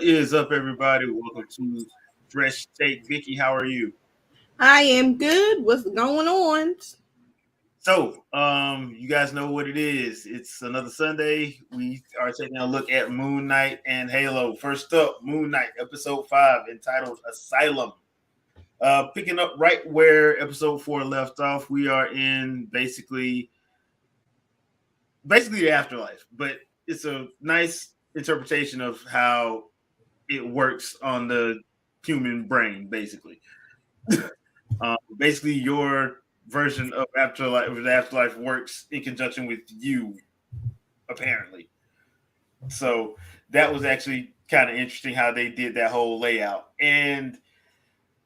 is up, everybody? Welcome to Fresh Take. Vicky, how are you? I am good. What's going on? You guys know what it is. It's another Sunday. We are taking a look at Moon Knight and Halo. First up, Moon Knight, episode 5, entitled Asylum. Picking up right where episode 4 left off, we are in basically the afterlife, but it's a nice interpretation of how it works on the human brain, basically. Basically, your version of afterlife works in conjunction with you, apparently. So that was actually kind of interesting how they did that whole layout. And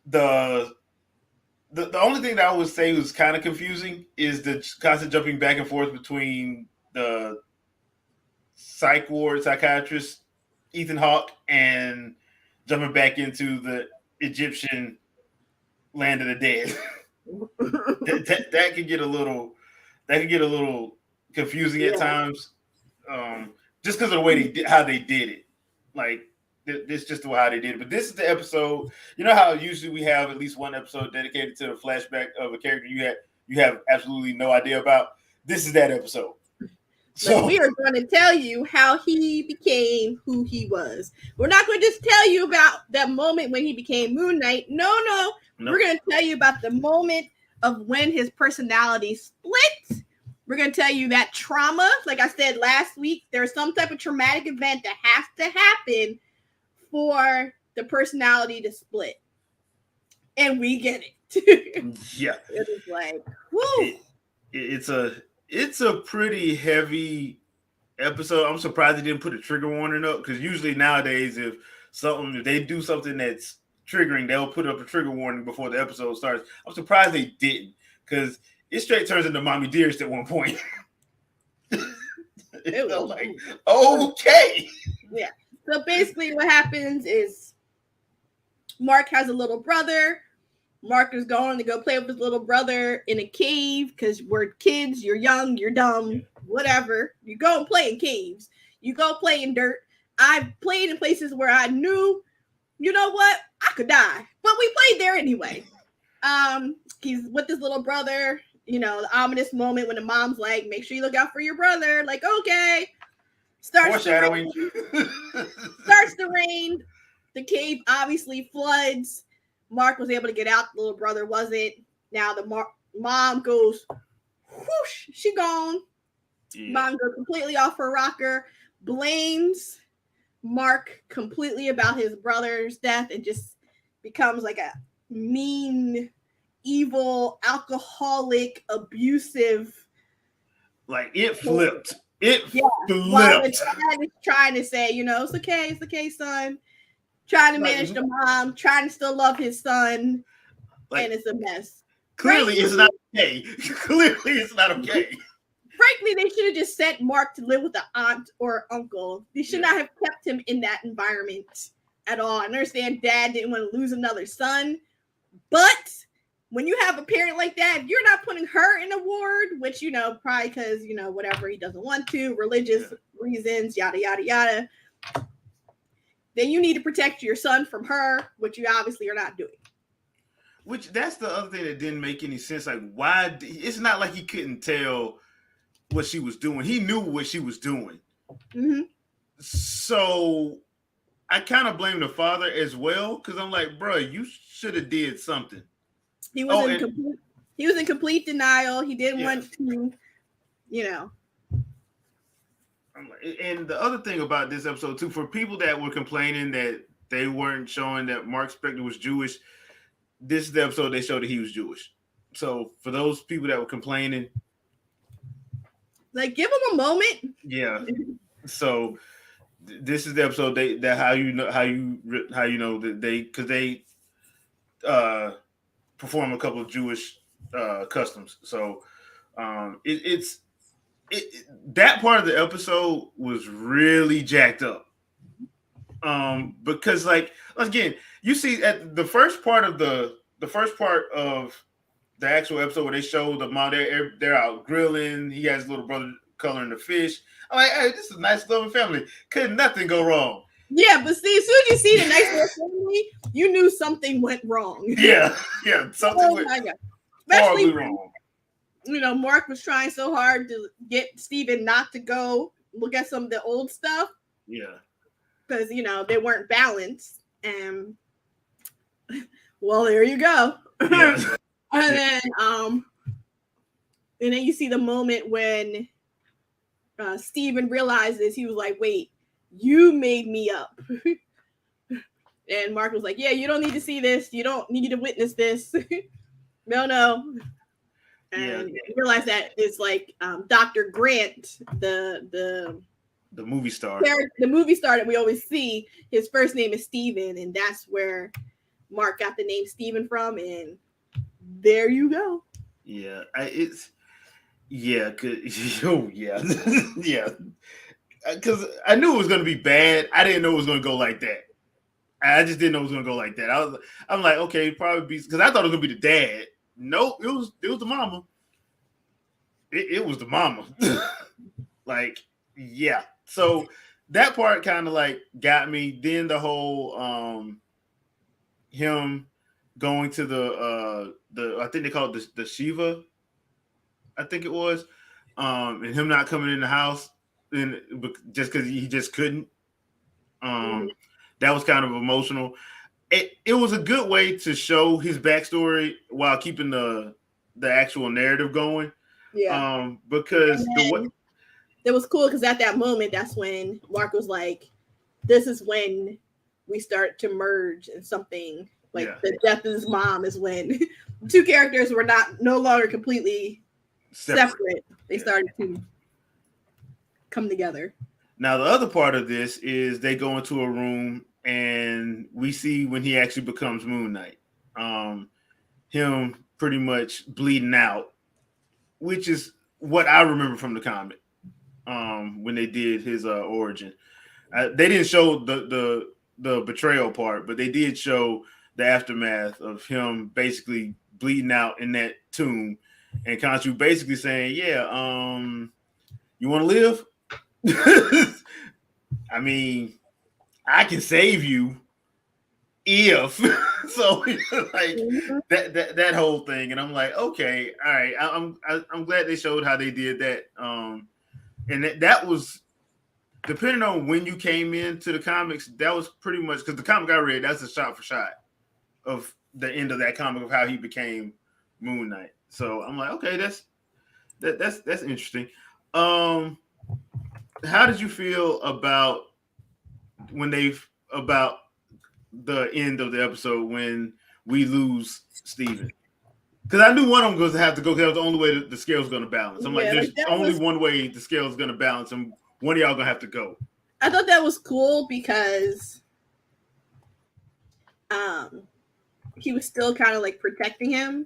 the the only thing that I would say was kind of confusing is the constant jumping back and forth between the psych ward psychiatrist Ethan Hawke and jumping back into the Egyptian land of the dead. that could get a little confusing at Yeah. times, just because of the way how they did it. Like this, just how they did it. But this is the episode. You know how usually we have at least one episode dedicated to a flashback of a character you have absolutely no idea about. This is that episode. So we are going to tell you how he became who he was. We're not going to just tell you about that moment when he became Moon Knight. No. Nope. We're going to tell you about the moment of when his personality split. We're going to tell you that trauma, like I said last week, there's some type of traumatic event that has to happen for the personality to split. And we get it. Yeah. It is like, whoo. It's a pretty heavy episode. I'm surprised they didn't put a trigger warning up, because usually nowadays if they do something that's triggering, they'll put up a trigger warning before the episode starts. I'm surprised they didn't, because it straight turns into Mommy Dearest at one point. It was like, okay. Yeah. So basically what happens is Mark has a little brother. Mark is going to go play with his little brother in a cave because we're kids, you're young, you're dumb, whatever. You go and play in caves. You go play in dirt. I've played in places where I knew, you know what, I could die. But we played there anyway. He's with his little brother, the ominous moment when the mom's like, make sure you look out for your brother. Like, okay. Foreshadowing. Starts to rain. The cave obviously floods. Mark was able to get out. The little brother wasn't. Now the mom goes, whoosh, she gone. Yeah. Mom goes completely off her rocker, blames Mark completely about his brother's death, and just becomes like a mean, evil, alcoholic, abusive. Like it flipped. Flipped. While the dad is trying to say, it's okay, son. Trying to manage the mom, trying to still love his son, and it's a mess. Clearly, it's not okay. Clearly, it's not okay. Frankly, they should have just sent Mark to live with the aunt or uncle. They should not have kept him in that environment at all. I understand dad didn't want to lose another son, but when you have a parent like that, you're not putting her in a ward, which, probably because, whatever, he doesn't want to, religious reasons, yada, yada, yada. Then you need to protect your son from her, which you obviously are not doing. Which, that's the other thing that didn't make any sense. Like, why? It's not like he couldn't tell what she was doing. He knew what she was doing. Mm-hmm. So I kind of blame the father as well, because I'm like, bro, you should have did something. He was in complete denial. He didn't want to, And the other thing about this episode too, for people that were complaining that they weren't showing that Mark Spector was Jewish, this is the episode they showed that he was Jewish. So for those people that were complaining, like, give him a moment. Yeah. So this is the episode how you know that they perform a couple of Jewish customs. So that part of the episode was really jacked up. Because, like, again, you see at the first part of the actual episode where they show the mom, they're out grilling. He has his little brother coloring the fish. I'm like, hey, this is a nice loving family. Could nothing go wrong? Yeah, but see, as soon as you see the next door family, you knew something went wrong. Yeah, something Oh went my god! horribly Especially wrong. Mark was trying so hard to get Steven not to go look at some of the old stuff Yeah, because they weren't balanced. And well, there you go. yeah, And then you see the moment when Steven realizes, he was like, "Wait, you made me up." And Mark was like, "Yeah, you don't need to see this. You don't need to witness this." No. yeah. And realize that it's like Dr. Grant, the movie star. the movie star that we always see. His first name is Steven, and that's where Mark got the name Steven from. And there you go. Yeah, oh yeah, yeah. Because I knew it was going to be bad. I didn't know it was going to go like that. I just didn't know it was going to go like that. I'm like, okay, probably be because I thought it was going to be the dad. Nope, it was the mama. It was the mama. Like, yeah. So that part kind of like got me. Then the whole him going to the I think they call it the Shiva, I think it was, and him not coming in the house and just because he just couldn't. That was kind of emotional. It was a good way to show his backstory while keeping the actual narrative going. Yeah. Because it was cool because at that moment, that's when Mark was like, "This is when we start to merge in something." Like the death of his mom is when two characters were no longer completely separate. They started to come together. Now the other part of this is they go into a room and we see when he actually becomes Moon Knight. Him pretty much bleeding out, which is what I remember from the comic. When they did his origin, they didn't show the betrayal part, but they did show the aftermath of him basically bleeding out in that tomb, and Khonshu basically saying, "Yeah, you want to live? I mean, I can save you if." So like that whole thing, and I'm like, okay, all right. I'm glad they showed how they did that. And that was, depending on when you came into the comics, that was pretty much, because the comic I read, that's a shot for shot of the end of that comic of how he became Moon Knight. So I'm like, okay, that's interesting. How did you feel about about the end of the episode when we lose Steven? Because I knew one of them was going to have to go. That was the only way the scale was going to balance. I'm like, there's only one way the scale is going to balance, and one of y'all going to have to go. I thought that was cool because he was still kind of like protecting him,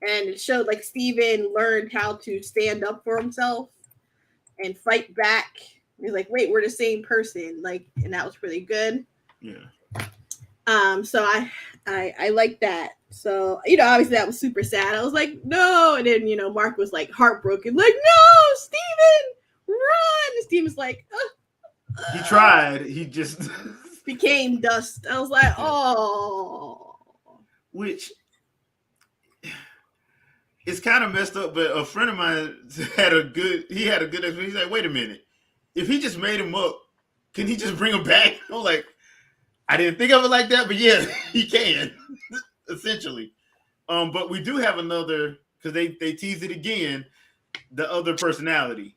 and it showed like Steven learned how to stand up for himself and fight back. He's like, wait, we're the same person, like, and that was really good. Yeah. So I like that. So, obviously that was super sad. I was like, no. And then, Mark was like heartbroken, like, no, Steven, run. And Steven's like, he tried. He just became dust. I was like, oh. Which it's kind of messed up, but a friend of mine had a good experience. He's like, wait a minute. If he just made him up, can he just bring him back? I'm like, I didn't think of it like that, but yeah, he can, essentially. But we do have another, because they teased it again, the other personality.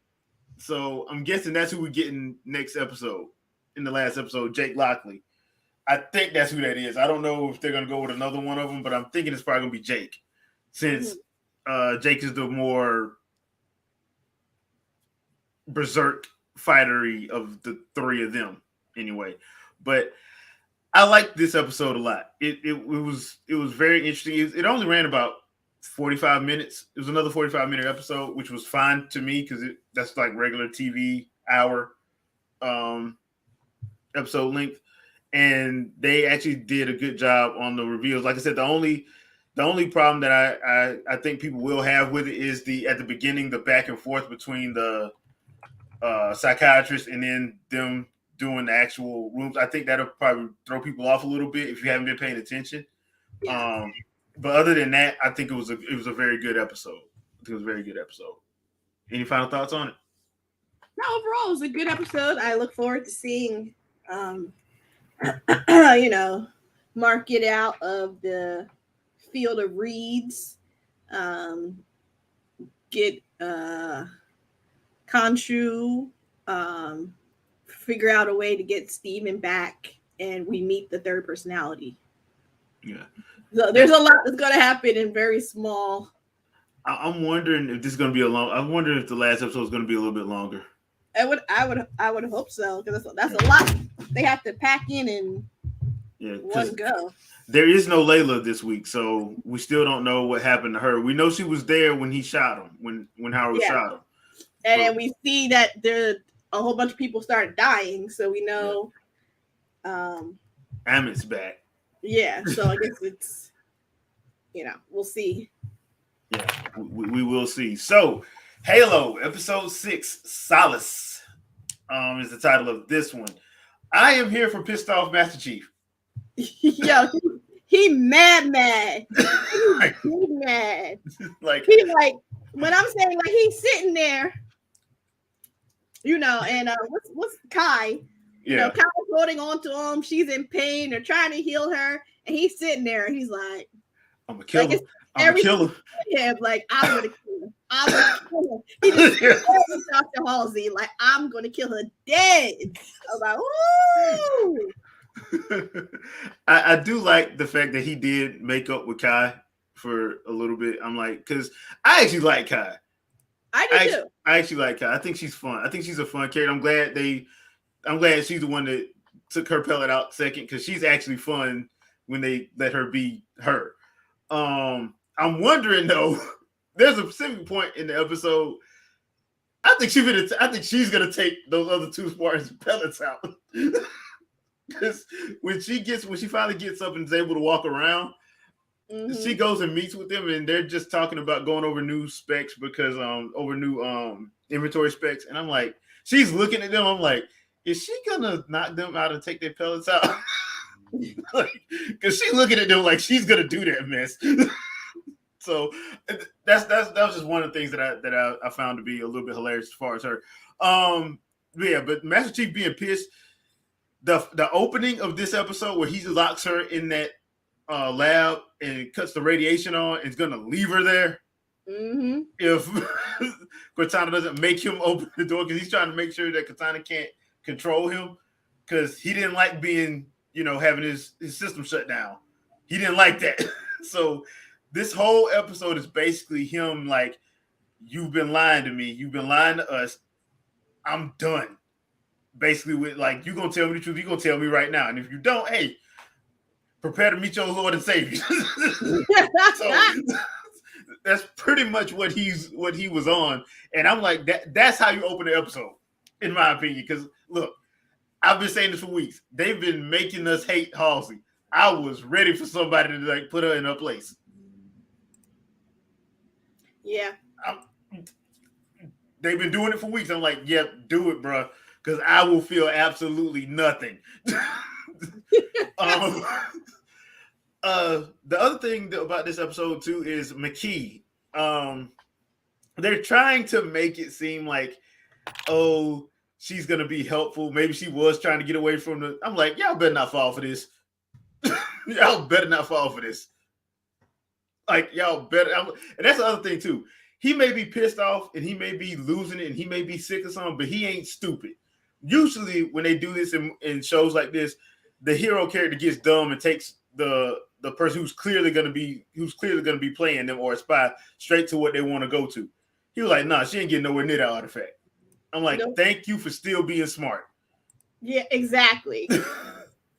So I'm guessing that's who we're getting next episode. In the last episode, Jake Lockley. I think that's who that is. I don't know if they're going to go with another one of them, but I'm thinking it's probably going to be Jake, since Jake is the more berserk fightery of the three of them, anyway. But I liked this episode a lot. It was very interesting. It only ran about 45 minutes. It was another 45-minute episode, which was fine to me because that's like regular TV hour episode length. And they actually did a good job on the reveals. Like I said, the only problem that I think people will have with it is at the beginning, the back and forth between the psychiatrist and then them doing the actual rooms. I think that'll probably throw people off a little bit if you haven't been paying attention. Yeah. But other than that, I think it was a very good episode. I think it was a very good episode. Any final thoughts on it? No, overall, it was a good episode. I look forward to seeing, Mark get out of the field of reeds, get Khonshu, figure out a way to get Steven back, and we meet the third personality. Yeah. So there's a lot that's going to happen in very small. I'm wondering if this is going to be I'm wondering if the last episode is going to be a little bit longer. I would hope so, because that's a lot they have to pack in one go. There is no Layla this week, so we still don't know what happened to her. We know she was there when he shot him, when Howard shot him. And then we see that a whole bunch of people started dying, so we know Ammit's back. Yeah, so I guess it's we'll see. Yeah, we will see. So Halo episode 6, Solace, is the title of this one. I am here for pissed off Master Chief. Yo, he mad. He mad. He like, when I'm saying like he's sitting there, and what's Kai? Yeah. Kai's holding on to him. She's in pain. They're trying to heal her, and he's sitting there. And he's like, "I'm gonna kill him. I'm gonna kill him." Yeah, like I'm gonna kill him. I'm gonna kill him. He just told Dr. Halsey, like, I'm gonna kill her dead. I was like, ooh. I do like the fact that he did make up with Kai for a little bit. I'm like, because I actually like Kai. I do too. I actually like Kai. I think she's fun. I think she's a fun character. I'm glad she's the one that took her pellet out second, because she's actually fun when they let her be her. I'm wondering though, there's a specific point in the episode. I think she's gonna take those other two Spartans pellets out. Because when she finally gets up and is able to walk around, she goes and meets with them, and they're just talking about going over new specs because over new inventory specs. And I'm like, she's looking at them. I'm like, is she gonna knock them out and take their pellets out? Because she's looking at them like she's gonna do that mess. So that was just one of the things that I found to be a little bit hilarious as far as her. But Master Chief being pissed. The opening of this episode where he locks her in that lab and cuts the radiation on and is going to leave her there if Cortana doesn't make him open the door, because he's trying to make sure that Cortana can't control him, because he didn't like being, having his system shut down. He didn't like that. So this whole episode is basically him like, you've been lying to me. You've been lying to us. I'm done. Basically, with like, you're gonna tell me the truth. You're gonna tell me right now, and if you don't, hey, prepare to meet your Lord and Savior. So that's pretty much what he was on, and I'm like, that's how you open the episode, in my opinion. Because look, I've been saying this for weeks. They've been making us hate Halsey. I was ready for somebody to like put her in her place. Yeah, they've been doing it for weeks. I'm like, yep, do it, bro. Because I will feel absolutely nothing. The other thing about this episode too is McKee. They're trying to make it seem like, oh, she's gonna be helpful. Maybe she was trying to get away from the. I'm like, y'all better not fall for this. Y'all better not fall for this. Like, y'all better. And that's the other thing too. He may be pissed off and he may be losing it and he may be sick or something, but he ain't stupid. Usually when they do this in shows like this, the hero character gets dumb and takes the person who's clearly gonna be playing them or a spy straight to what they want to go to. He was like, nah, she ain't getting nowhere near that artifact. I'm like, Thank you for still being smart. Yeah, exactly.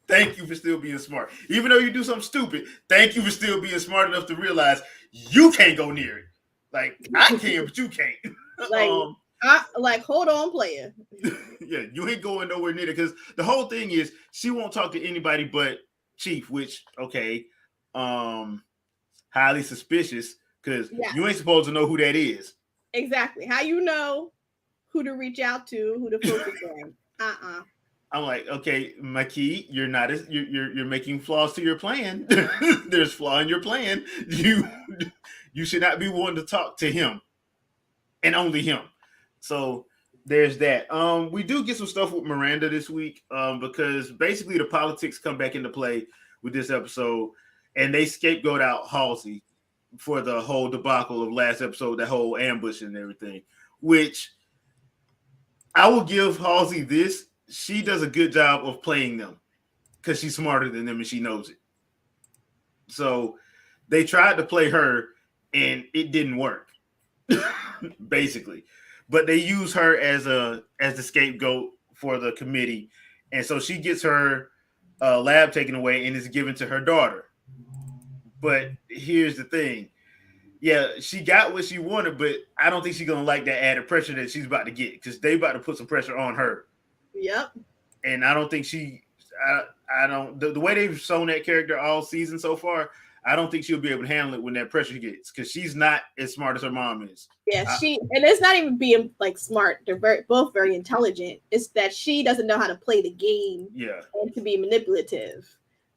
Thank you for still being smart. Even though you do something stupid, thank you for still being smart enough to realize you can't go near it. Like, I can, but you can't. Hold on, player. Yeah, you ain't going nowhere near it, because the whole thing is she won't talk to anybody but Chief, which, okay, highly suspicious, because you ain't supposed to know who that is. Exactly. How you know who to reach out to, who to focus on? I'm like, okay, Makee, you're not as you're making flaws to your plan. There's flaw in your plan. You should not be willing to talk to him and only him. So there's that. We do get some stuff with Miranda this week, because basically the politics come back into play with this episode, and they scapegoat out Halsey for the whole debacle of last episode, that whole ambush and everything. Which I will give Halsey this. She does a good job of playing them because she's smarter than them and she knows it. So they tried to play her and it didn't work, basically. But they use her as the scapegoat for the committee, and so she gets her lab taken away and is given to her daughter. But here's the thing. Yeah, she got what she wanted, but I don't think she's gonna like that added pressure that she's about to get because they about to put some pressure on her. Yep. And I don't think I don't the way they've shown that character all season so far, I don't think she'll be able to handle it when that pressure gets, because she's not as smart as her mom is. Yeah, and it's not even being like smart. They're both very intelligent. It's that she doesn't know how to play the game. Yeah. And to be manipulative.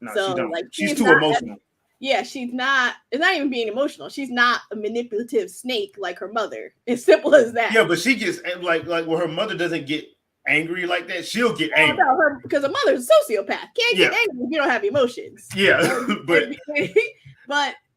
No, so she don't. like she's too emotional. Yeah, she's not. It's not even being emotional. She's not a manipulative snake like her mother. It's simple as that. Yeah, but she gets like where her mother doesn't get angry like that. She'll get angry. No, because her mother's a sociopath. Can't get angry if you don't have emotions. Yeah, but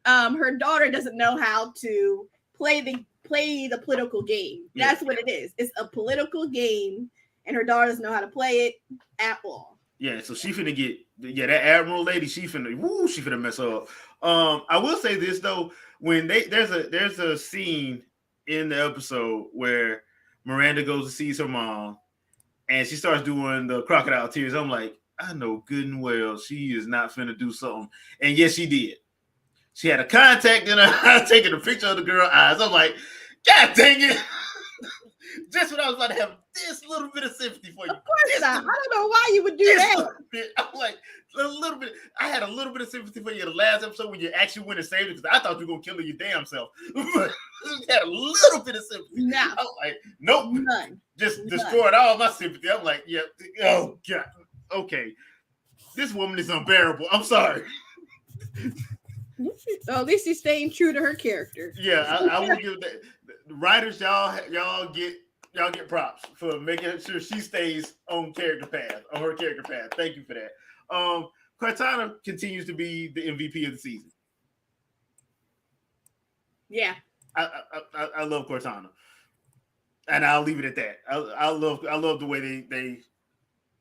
her daughter doesn't know how to play the political game. That's what it is. It's a political game, and her daughter doesn't know how to play it at all. Yeah, so she finna get that Admiral lady. She finna mess up. I will say this though, when there's a scene in the episode where Miranda goes to see her mom, and she starts doing the crocodile tears. I'm like, I know good and well she is not finna do something, and yes, she did. She had a contact in her eye, taking a picture of the girl's eyes. I'm like, God dang it! Just when I was about to have this little bit of sympathy for you. Of course not. I don't know why you would do that. I'm like, a little bit. I had a little bit of sympathy for you in the last episode when you actually went and saved it, because I thought you were going to kill her your damn self. But you had a little bit of sympathy. No. I'm like, nope. None. Just destroyed all my sympathy. I'm like, yeah. Oh, God. Okay. This woman is unbearable. I'm sorry. So at least she's staying true to her character. Yeah, I will give that. Writers, y'all get props for making sure she stays on her character path. Thank you for that. Cortana continues to be the MVP of the season. Yeah, I love Cortana, and I'll leave it at that. I love the way they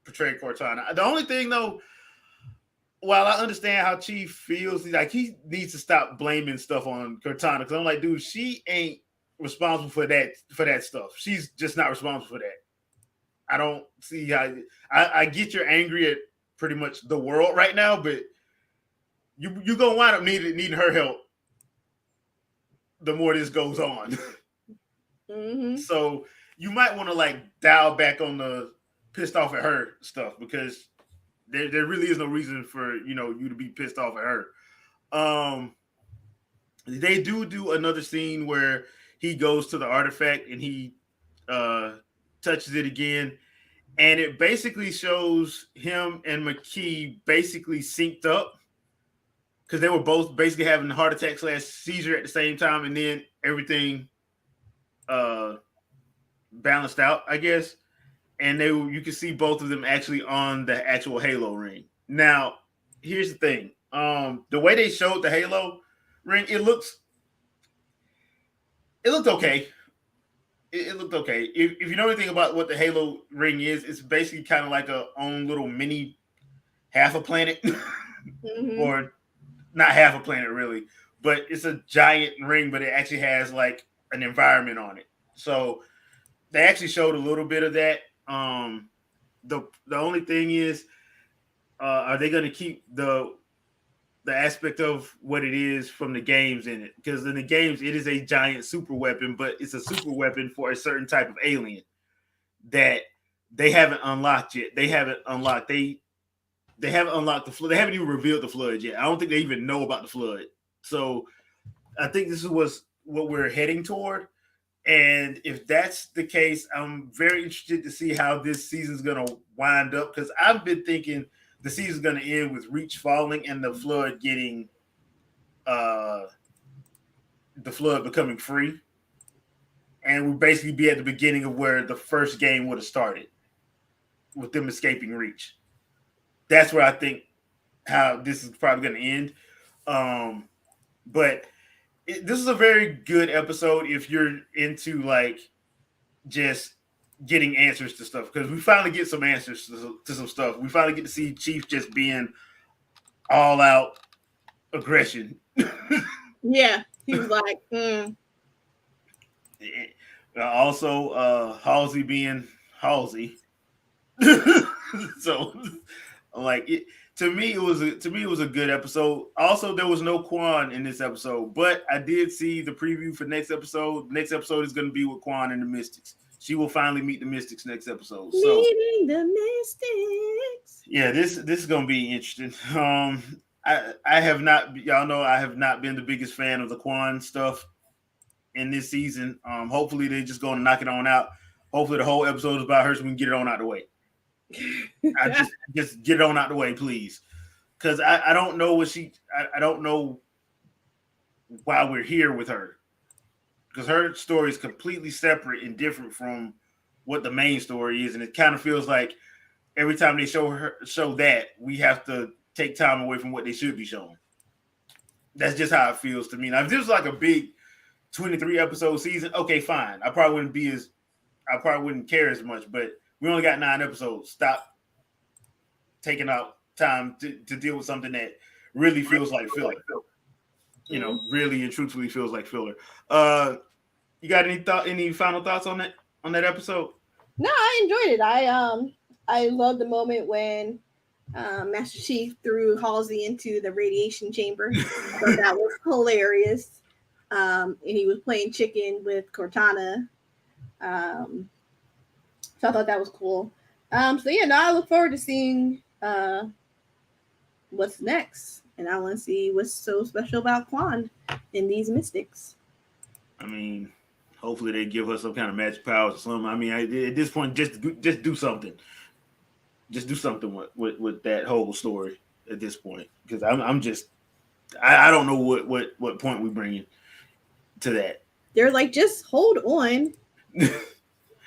portray Cortana. The only thing though, while I understand how Chief feels, like he needs to stop blaming stuff on Cortana, because I'm like, dude, she ain't responsible for that stuff. She's just not responsible for that. I don't see how. I get you're angry at pretty much the world right now, but you're gonna wind up needing her help the more this goes on. Mm-hmm. So you might want to like dial back on the pissed off at her stuff, because there really is no reason for you to be pissed off at her. They do another scene where he goes to the artifact and he touches it again, and it basically shows him and Makee basically synced up, because they were both basically having a heart attack / seizure at the same time, and then everything balanced out, I guess. And you can see both of them actually on the actual Halo ring. Now, here's the thing: the way they showed the Halo ring, it looked okay. It looked okay. If you know anything about what the Halo ring is, it's basically kind of like a own little mini half a planet, Mm-hmm. or not half a planet really, but it's a giant ring, but it actually has like an environment on it. So they actually showed a little bit of that. The only thing is, are they going to keep the aspect of what it is from the games in it? Because in the games, it is a giant super weapon, but it's a super weapon for a certain type of alien that they haven't unlocked yet. They haven't unlocked. They haven't unlocked the flood. They haven't even revealed the flood yet. I don't think they even know about the flood. So I think this is what we're heading toward. And if that's the case, I'm very interested to see how this season's going to wind up, because I've been thinking the season's going to end with Reach falling and the Flood getting the Flood becoming free, and we'd basically be at the beginning of where the first game would have started with them escaping Reach. That's where I think how this is probably going to end. But this is a very good episode if you're into like just getting answers to stuff, because we finally get some answers to some stuff. We finally get to see Chief just being all out aggression. Yeah, he was like, Also, Halsey being Halsey. So, like, to me, it was a good episode. Also, there was no Quan in this episode, but I did see the preview for next episode. Next episode is going to be with Quan and the Mystics. She will finally meet the Mystics next episode. So, meeting the Mystics. Yeah, this is going to be interesting. I have not, y'all know, I have not been the biggest fan of the Quan stuff in this season. Hopefully, they're just going to knock it on out. Hopefully, the whole episode is about her, so we can get it on out the way. I just get it on out the way, please, because I don't know what I don't know why we're here with her, because her story is completely separate and different from what the main story is, and it kind of feels like every time they show that, we have to take time away from what they should be showing. That's just how it feels to me. Now, if this was like a big 23 episode season, okay, fine. I probably wouldn't care as much, but we only got 9 episodes. Stop taking out time to deal with something that really feels like filler. You know, really and truthfully feels like filler. You got any final thoughts on that episode? No, I enjoyed it. I loved the moment when Master Chief threw Halsey into the radiation chamber. So that was hilarious. And he was playing chicken with Cortana. So I thought that was cool. So yeah, now I look forward to seeing what's next. And I want to see what's so special about Quan and these Mystics. I mean, hopefully they give her some kind of magic powers or something. I mean, at this point, just do something. Just do something with that whole story at this point, because I don't know what point we bring it to that. They're like, just hold on.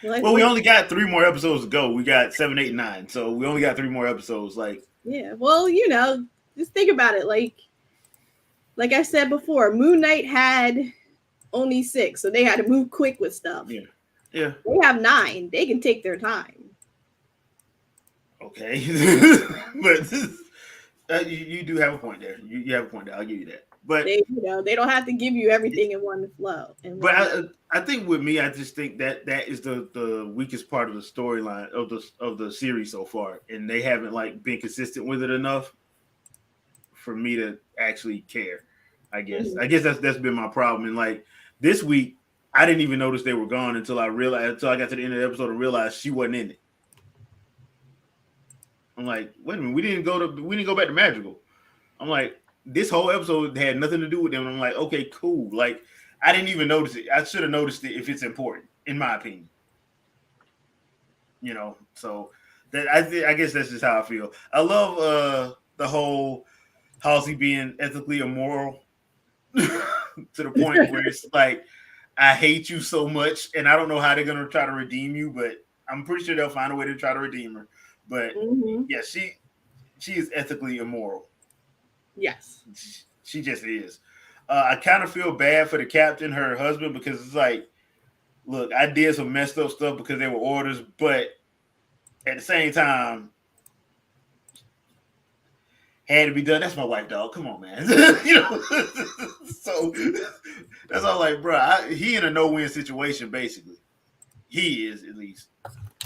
Like, well, we only got 3 more episodes to go. We got 7, 8, 9, so we only got 3 more episodes. Like, yeah, well, just think about it. Like I said before, Moon Knight had only 6, so they had to move quick with stuff. Yeah. They have 9. They can take their time. Okay, but you do have a point there. You have a point there. I'll give you that. But they don't have to give you everything in one flow. But I think with me, I just think that is the weakest part of the storyline of the series so far, and they haven't like been consistent with it enough for me to actually care. I guess that's been my problem. And like this week, I didn't even notice they were gone until I got to the end of the episode and realized she wasn't in it. I'm like, wait a minute, we didn't go back to Magical. I'm like, this whole episode had nothing to do with them. And I'm like, okay, cool. Like, I didn't even notice it. I should have noticed it if it's important, in my opinion. So that I guess that's just how I feel. I love the whole Halsey being ethically immoral to the point where it's like, I hate you so much, and I don't know how they're gonna try to redeem you, but I'm pretty sure they'll find a way to try to redeem her. But yeah, she is ethically immoral. Yes, she just is. I kind of feel bad for the captain, her husband, because it's like, look, I did some messed up stuff because they were orders, but at the same time, had to be done. That's my wife, dog. Come on, man. So that's all. Like, bro, he in a no-win situation, basically. He is, at least.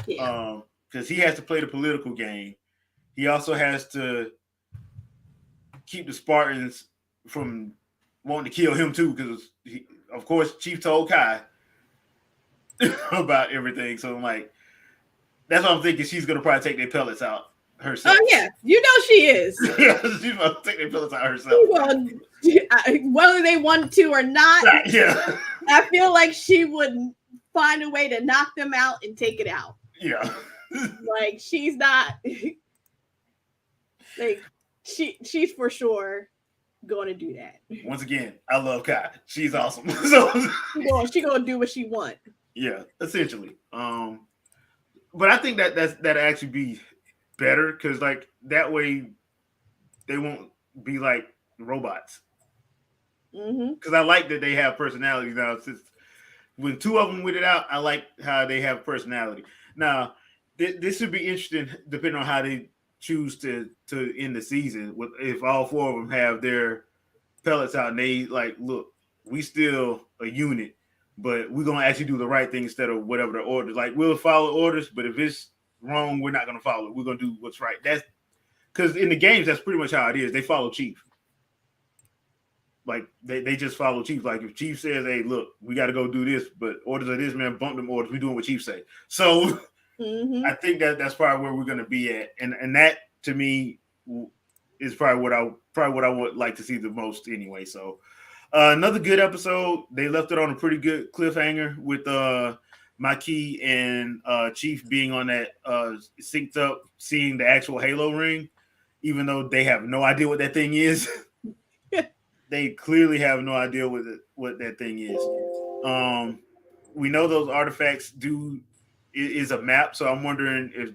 Yeah. Because he has to play the political game. He also has to keep the Spartans from wanting to kill him too, because of course Chief told Kai about everything. So I'm like, that's what I'm thinking. She's gonna probably take their pellets out herself. Oh yeah, she is. She's gonna take their pellets out herself. Well, whether they want to or not, yeah. I feel like she would find a way to knock them out and take it out. Yeah. Like she's not like she's for sure going to do that. Once again, I love Kai. She's awesome. So She gonna do what she want. Yeah, essentially. But I think that actually be better because like that way they won't be like robots. Because I like that they have personalities now. Since when two of them with it out, I like how they have personality. Now, this should be interesting depending on how they choose to end the season. With if all four of them have their pellets out and they like, look, we still a unit, but we're gonna actually do the right thing instead of whatever the orders. Like we'll follow orders, but if it's wrong, we're not gonna follow it. We're gonna do what's right. That's because in the games, that's pretty much how it is. They follow Chief. Like they just follow Chief. Like if Chief says, "Hey, look, we got to go do this," but orders are this, man, bump them orders. We doing what Chief say. So I think that's probably where we're going to be at, and that to me is probably what I would like to see the most anyway. So another good episode. They left it on a pretty good cliffhanger with Maquis and Chief being on that synced up, seeing the actual Halo ring, even though they have no idea what that thing is. They clearly have no idea what that thing is. We know those artifacts is a map, so I'm wondering if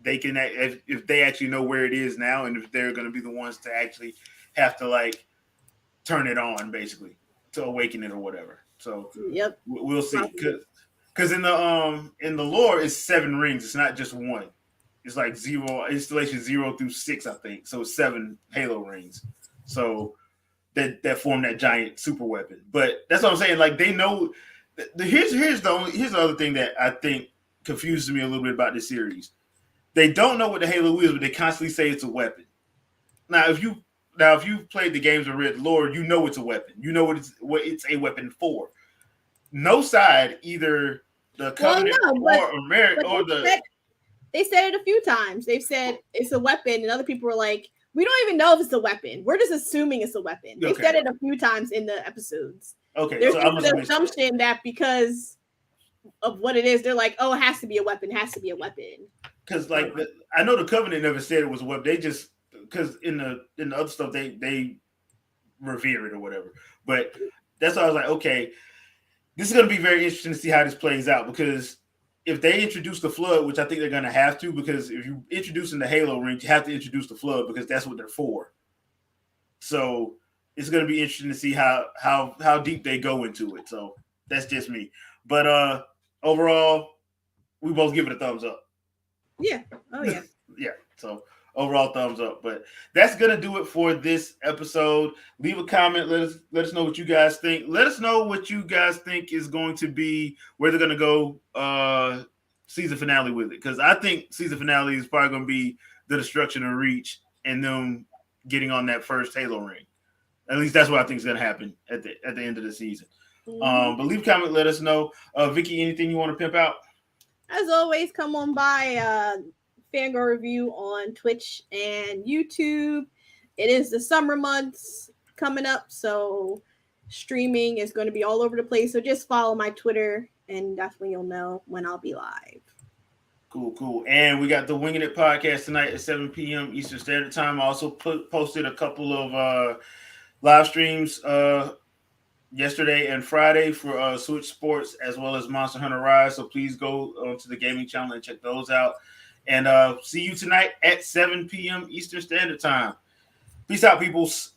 they can if they actually know where it is now, and if they're going to be the ones to actually have to like turn it on, basically, to awaken it or whatever. So yep, we'll see. Because in the lore, it's 7 rings. It's not just one. It's like installation 0 through 6, I think. So 7 Halo rings. So that form that giant super weapon. But that's what I'm saying. Like they know. Here's the other thing that I think confuses me a little bit about this series. They don't know what the Halo is, but they constantly say it's a weapon. Now, if you've played the games or read lore, you know it's a weapon. You know what it's a weapon for. No side, either the Covenant or Merit or they said it a few times. They've said it's a weapon, and other people were like, we don't even know if it's a weapon. We're just assuming it's a weapon. They've said it a few times in the episodes. Okay, there's an assumption that because of what it is, they're like, oh, it has to be a weapon. It has to be a weapon. Because like I know the Covenant never said it was a weapon. They just because in the other stuff they revere it or whatever. But that's why I was like, okay, this is going to be very interesting to see how this plays out because if they introduce the Flood, which I think they're going to have to, because if you introduce in the Halo ring, you have to introduce the Flood because that's what they're for. So it's going to be interesting to see how deep they go into it. So that's just me. But overall, we both give it a thumbs up. Yeah. Oh yeah. Yeah. So overall thumbs up. But that's gonna do it for this episode. Leave a comment. Let us know what you guys think. Let us know what you guys think is going to be where they're gonna go season finale with it. Because I think season finale is probably gonna be the destruction of Reach and them getting on that first Halo ring. At least that's what I think is gonna happen at the end of the season. But leave a comment, let us know. Vicky, anything you want to pimp out? As always, come on by Fangirl Review on Twitch and YouTube. It is the summer months coming up, so streaming is going to be all over the place. So just follow my Twitter, and definitely you'll know when I'll be live. Cool. And we got the Winging It podcast tonight at 7 p.m. Eastern Standard Time. I also posted a couple of live streams yesterday and Friday for Switch Sports as well as Monster Hunter Rise. So please go to the gaming channel and check those out. And see you tonight at 7 p.m. Eastern Standard Time. Peace out, peoples.